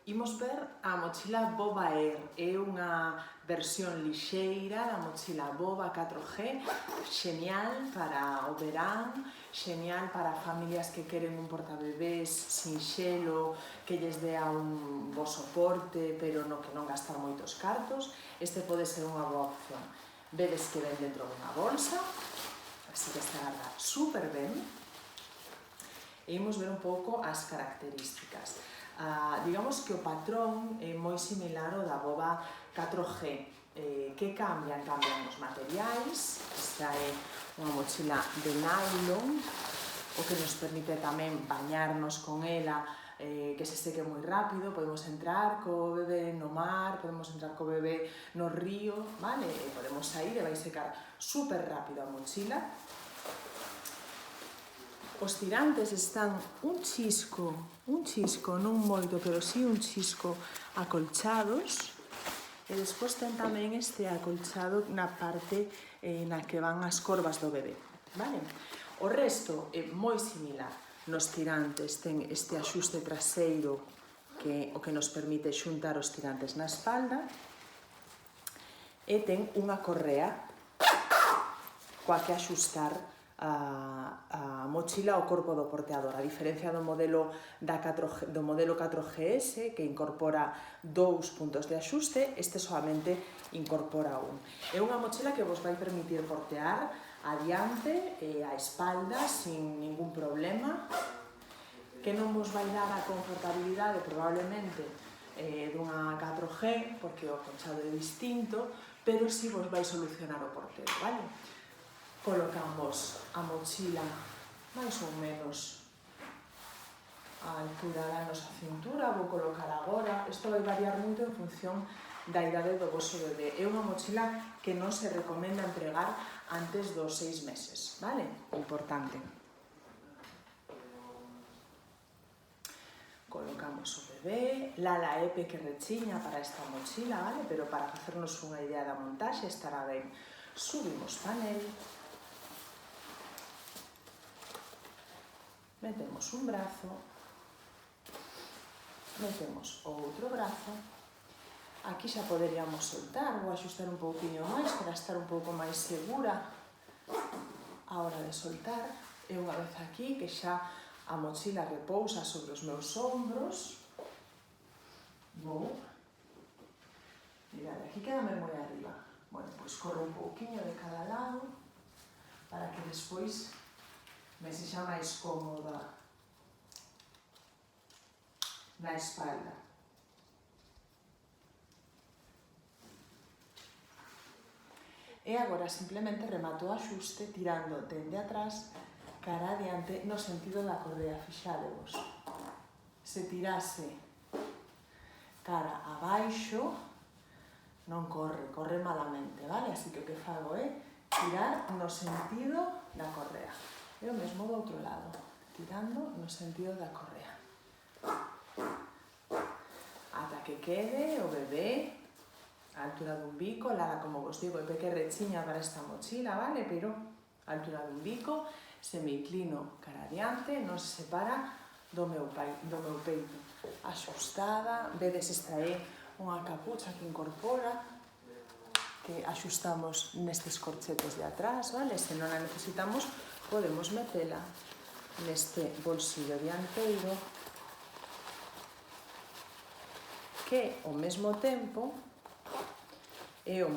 Imos ver a mochila Boba Air, é unha versión lixeira da mochila Boba 4G, xenial para o verán, xenial para familias que queren un portabebés sinxelo, que lles dea un bo soporte, pero no que non gastar moitos cartos. Este pode ser unha boa opción. Vedes que ven dentro dunha bolsa, así que se agarra super ben. E imos ver un pouco as características. Digamos que o patrón é moi similar ao da Boba 4G. Que cambian? Cambian os materiais. Esta é unha mochila de nylon, o que nos permite tamén bañarnos con ela, que se seque moi rápido. Podemos entrar co bebé no mar, podemos entrar co bebé no río, vale? E podemos sair e vai secar super rápido a mochila. Os tirantes están un chisco, non moito, pero sí un chisco acolchados. E despois ten tamén este acolchado na parte na que van as corvas do bebé, vale? O resto é moi similar. Nos tirantes ten este axuste traseiro que é o que nos permite xuntar os tirantes na espalda e ten unha correa coa que axustar a mochila ao corpo do porteador, a diferencia do modelo 4GS, que incorpora 2 puntos de axuste, este solamente incorpora un. É unha mochila que vos vai permitir portear adiante e a espalda sin ningún problema, que non vos vai dar a confortabilidade probablemente dunha 4G, porque o acolchado é distinto, pero si vos vai solucionar o porteo, vale? Colocamos a mochila máis ou menos a altura da nosa cintura. Vou colocar agora, isto vai variar moito en función da idade do vosso bebé. É unha mochila que non se recomenda entregar antes dos 6 meses, vale? Importante. Colocamos o bebé, Lala é pequerrechiña para esta mochila, vale? Pero para facernos unha idea da montaxe estará ben. Subimos panel. Metemos un brazo, metemos o outro brazo, aquí xa poderíamos soltar, vou axustar un pouquinho máis para estar un pouco máis segura a hora de soltar, e unha vez aquí que xa a mochila repousa sobre os meus ombros, vou, mirad, aquí quedame moi arriba, bueno, pois corro un pouquinho de cada lado para que despois me sexa máis cómoda na espalda. E agora simplemente remato o axuste tirando dende atrás cara adiante no sentido da correa, fixadevos. Se tirase cara abaixo non corre malamente, vale? Así que o que fago é tirar no sentido da correa. E o mesmo do outro lado, tirando no sentido da correa. Ata que quede o bebé a altura dun bico. Lara, como vos digo, é pequerrechiña para esta mochila, vale? Pero a altura dun bico, se me inclino cara adiante, non se separa do meu peito. Axustada, vedes, esta é unha capucha que incorpora, que axustamos nestes corchetes de atrás, vale? Se non a necesitamos, podemos metela neste bolsillo dianteiro, que ao mesmo tempo é o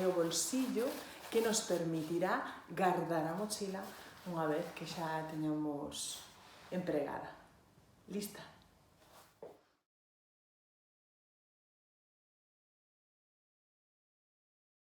bolsillo que nos permitirá guardar a mochila unha vez que xa a teñamos empregada. Lista.